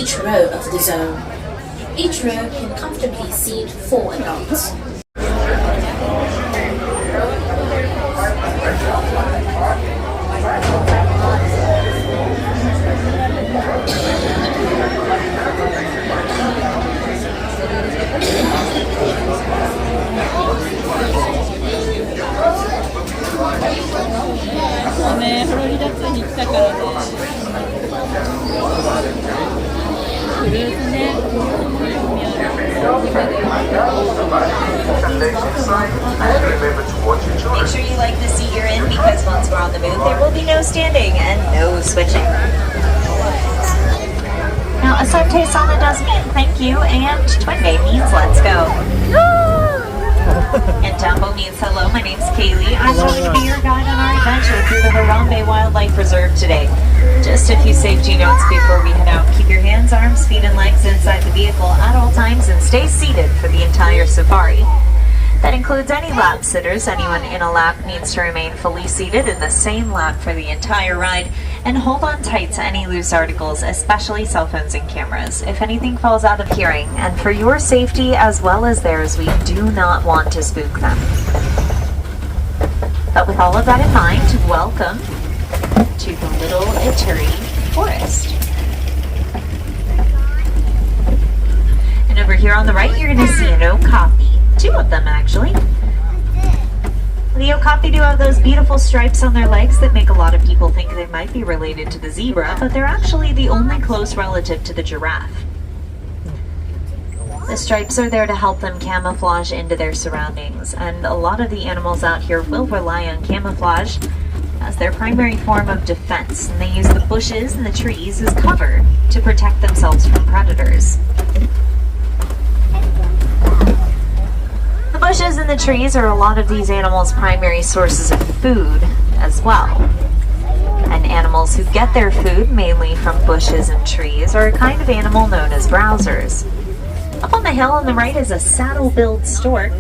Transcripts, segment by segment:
each row of the zone. Each row can comfortably seat 4 adults. Make sure you like the seat you're in, because once we're on the move, there will be no standing and no switching. Now, Asante Sana does mean thank you, and Twende means let's go. And Tambo means hello. My name's Kaylee. I'm going to be your guide on our adventure through the Harambe Wildlife Reserve today. Just a few safety notes before we head out. Keep your hands, arms, feet, and legs inside the vehicle at all times and stay seated for the entire safari. That includes any lap sitters. Anyone in a lap needs to remain fully seated in the same lap for the entire ride, and hold on tight to any loose articles, especially cell phones and cameras, if anything falls out of hearing. And for your safety as well as theirs, we do not want to spook them. But with all of that in mind, welcome to the Little Ituri Forest. And over here on the right, you're going to see an okapi. 2 of them, actually. The okapi do have those beautiful stripes on their legs that make a lot of people think they might be related to the zebra, but they're actually the only close relative to the giraffe. The stripes are there to help them camouflage into their surroundings, and a lot of the animals out here will rely on camouflage as their primary form of defense, and they use the bushes and the trees as cover to protect themselves from predators. The bushes and the trees are a lot of these animals' primary sources of food as well. And animals who get their food mainly from bushes and trees are a kind of animal known as browsers. Up on the hill on the right is a saddle-billed stork.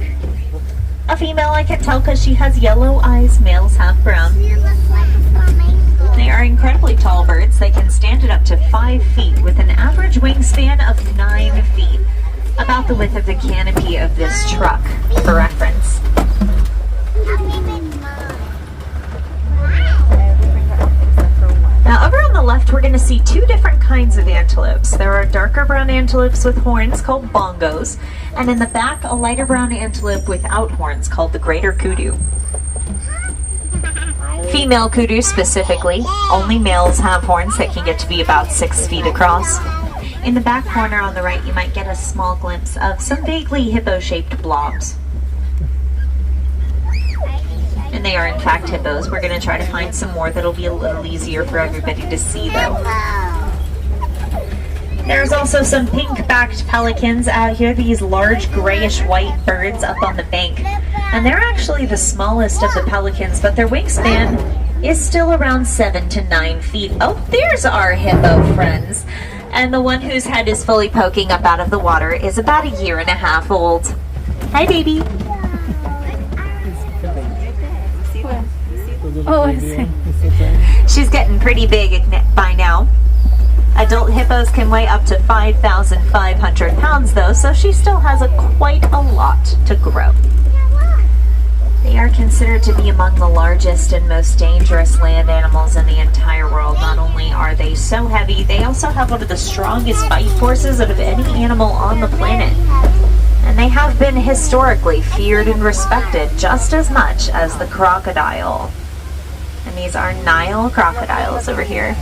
A female, I can tell because she has yellow eyes, males have brown. They are incredibly tall birds. They can stand at up to 5 feet with an average wingspan of 9 feet. About the width of the canopy of this truck, for reference. Now over on the left, we're going to see 2 different kinds of antelopes. There are darker brown antelopes with horns called bongos, and in the back, a lighter brown antelope without horns called the greater kudu. Female kudu specifically, only males have horns that can get to be about 6 feet across. In the back corner on the right, you might get a small glimpse of some vaguely hippo-shaped blobs. And they are in fact hippos. We're going to try to find some more that'll be a little easier for everybody to see though. There's also some pink-backed pelicans out here, these large grayish-white birds up on the bank. And they're actually the smallest of the pelicans, but their wingspan is still around 7 to 9 feet. Oh, there's our hippo friends. And the one whose head is fully poking up out of the water is about 1.5 years old. Hi, baby. Oh, I see. She's getting pretty big by now. Adult hippos can weigh up to 5,500 pounds though, so she still has quite a lot to grow. They are considered to be among the largest and most dangerous land animals in the entire world. Not only are they so heavy, they also have one of the strongest bite forces out of any animal on the planet. And they have been historically feared and respected just as much as the crocodile. And these are Nile crocodiles over here.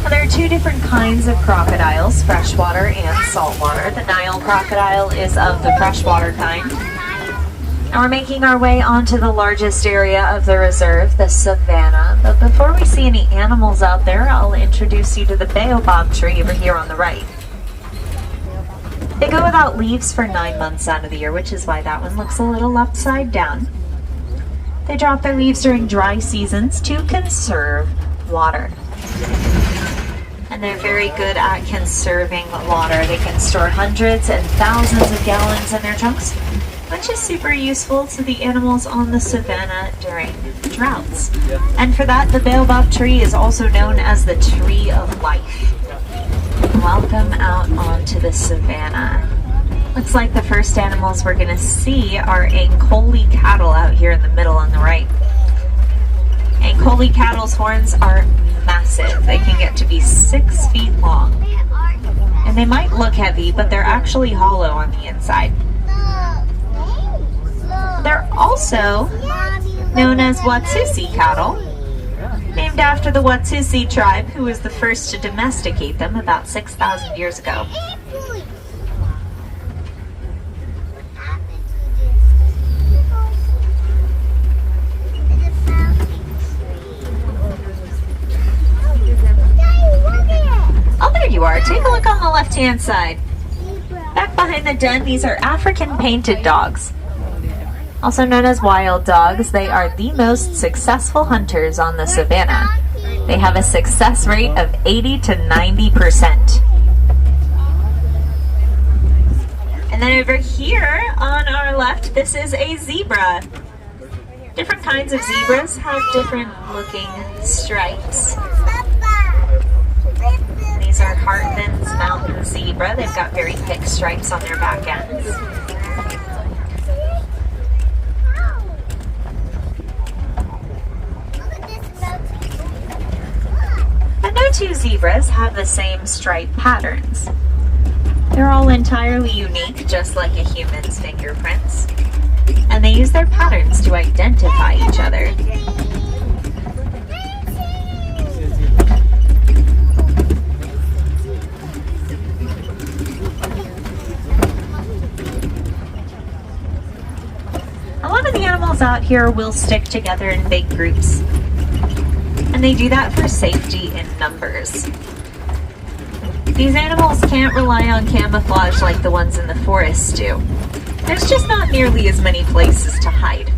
There are 2 different kinds of crocodiles, freshwater and saltwater. The Nile crocodile is of the freshwater kind. And we're making our way onto the largest area of the reserve, the savanna. But before we see any animals out there, I'll introduce you to the baobab tree over here on the right. They go without leaves for 9 months out of the year, which is why that one looks a little upside down. They drop their leaves during dry seasons to conserve water. And they're very good at conserving water. They can store hundreds and thousands of gallons in their trunks. which is super useful to the animals on the savanna during droughts. And for that, the baobab tree is also known as the tree of life. Welcome out onto the savanna. Looks like the first animals we're going to see are Ankoli cattle out here in the middle on the right. Ankoli cattle's horns are massive. They can get to be 6 feet long. And they might look heavy, but they're actually hollow on the inside. They're also known as Watusi cattle, named after the Watusi tribe, who was the first to domesticate them about 6,000 years ago. Oh, there you are. Take a look on the left-hand side. Back behind the den, these are African painted dogs. Also known as wild dogs, they are the most successful hunters on the savanna. They have a success rate of 80 to 90%. And then over here on our left, this is a zebra. Different kinds of zebras have different looking stripes. These are Hartman's mountain zebra. They've got very thick stripes on their back ends. But no two zebras have the same stripe patterns. They're all entirely unique, just like a human's fingerprints. And they use their patterns to identify each other. A lot of the animals out here will stick together in big groups. And they do that for safety in numbers. These animals can't rely on camouflage like the ones in the forest do. There's just not nearly as many places to hide.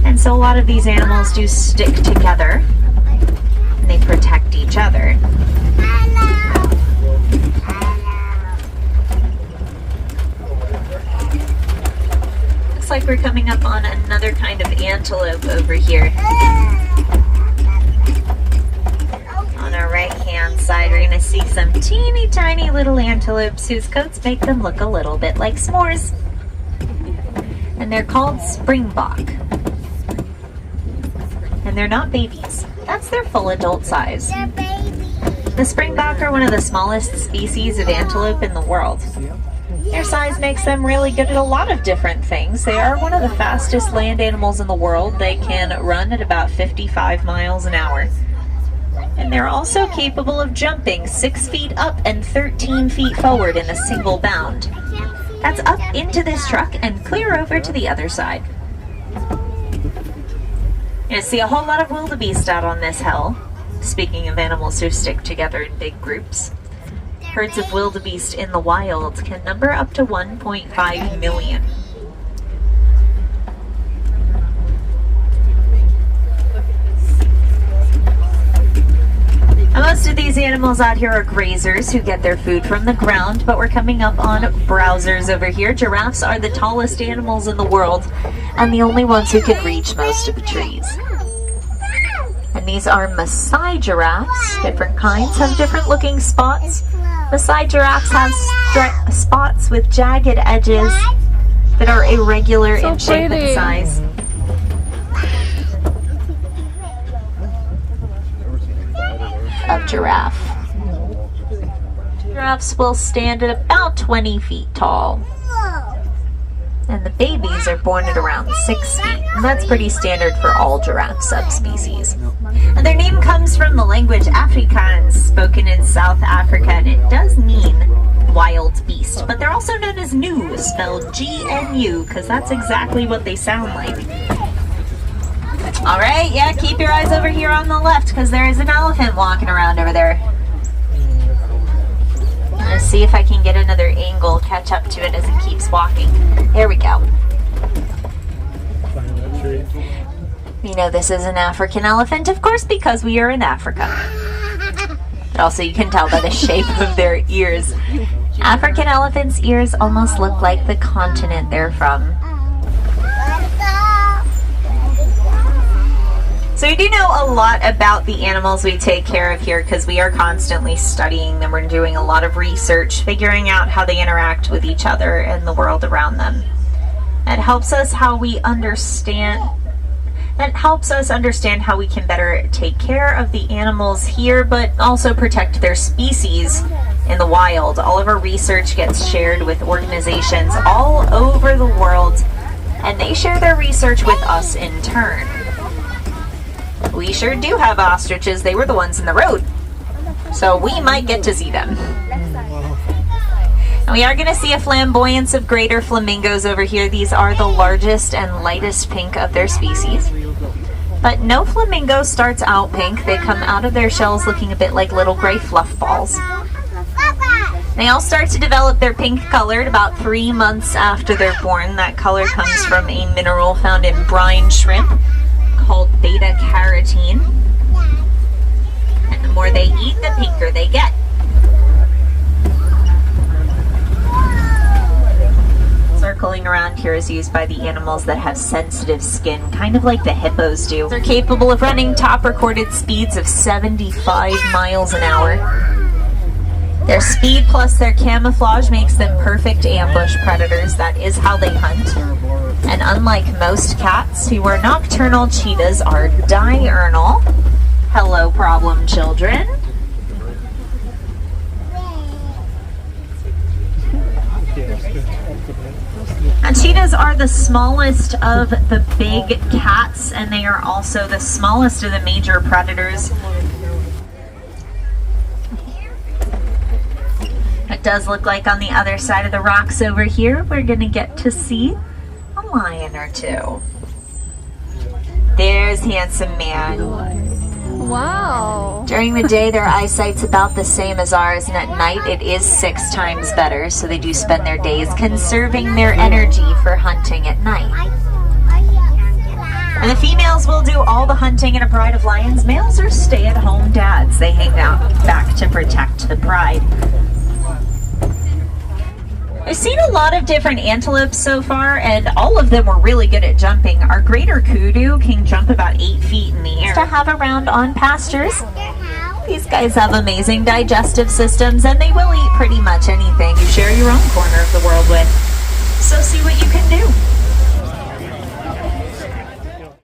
And so a lot of these animals do stick together, and they protect each other. Looks like we're coming up on another kind of antelope over here. On our right-hand side, we're going to see some teeny tiny little antelopes whose coats make them look a little bit like s'mores. And they're called springbok. And they're not babies. That's their full adult size. The springbok are one of the smallest species of antelope in the world. Their size makes them really good at a lot of different things. They are one of the fastest land animals in the world. They can run at about 55 miles an hour. And they're also capable of jumping 6 feet up and 13 feet forward in a single bound. That's up into this truck and clear over to the other side. You're going to see a whole lot of wildebeest out on this hill. Speaking of animals who stick together in big groups. Herds of wildebeest in the wild can number up to 1.5 million. Most of these animals out here are grazers who get their food from the ground, but we're coming up on browsers over here. Giraffes are the tallest animals in the world and the only ones who can reach most of the trees. And these are Maasai giraffes. Different kinds have different looking spots. Maasai giraffes have spots with jagged edges that are irregular in shape and size. Of giraffe. Giraffes will stand at about 20 feet tall. And the babies are born at around 6 feet. And that's pretty standard for all giraffe subspecies. And their name comes from the language Afrikaans, spoken in South Africa, and it does mean wild beast. But they're also known as gnu, spelled G-N-U, because that's exactly what they sound like. Alright, yeah, keep your eyes over here on the left, because there is an elephant walking around over there. I'm going to see if I can get another angle, catch up to it as it keeps walking. There we go. You know this is an African elephant, of course, because we are in Africa. But also you can tell by the shape of their ears. African elephants' ears almost look like the continent they're from. So we do know a lot about the animals we take care of here because we are constantly studying them. We're doing a lot of research, figuring out how they interact with each other and the world around them. It helps us how we understand. That helps us understand how we can better take care of the animals here, but also protect their species in the wild. All of our research gets shared with organizations all over the world, and they share their research with us in turn. We sure do have ostriches. They were the ones in the road, so we might get to see them. And we are going to see a flamboyance of greater flamingos over here. These are the largest and lightest pink of their species. But no flamingo starts out pink. They come out of their shells looking a bit like little gray fluff balls. They all start to develop their pink color at about 3 months after they're born. That color comes from a mineral found in brine shrimp called beta-carotene. And the more they eat, the pinker they get. Circling around here is used by the animals that have sensitive skin, kind of like the hippos do. They're capable of running top recorded speeds of 75 miles an hour. Their speed plus their camouflage makes them perfect ambush predators. That is how they hunt. And unlike most cats who are nocturnal, cheetahs are diurnal. Hello, problem children. And cheetahs are the smallest of the big cats, and they are also the smallest of the major predators. It does look like on the other side of the rocks over here, we're going to get to see a lion or two. There's Handsome Man. Wow. During the day, their eyesight's about the same as ours, and at night it is 6 times better, so they do spend their days conserving their energy for hunting at night. And the females will do all the hunting in a pride of lions. Males are stay-at-home dads. They hang out back to protect the pride. I've seen a lot of different antelopes so far, and all of them were really good at jumping. Our greater kudu can jump about 8 feet in the air. To have around on pastures, these guys have amazing digestive systems, and they will eat pretty much anything you share your own corner of the world with. So see what you can do.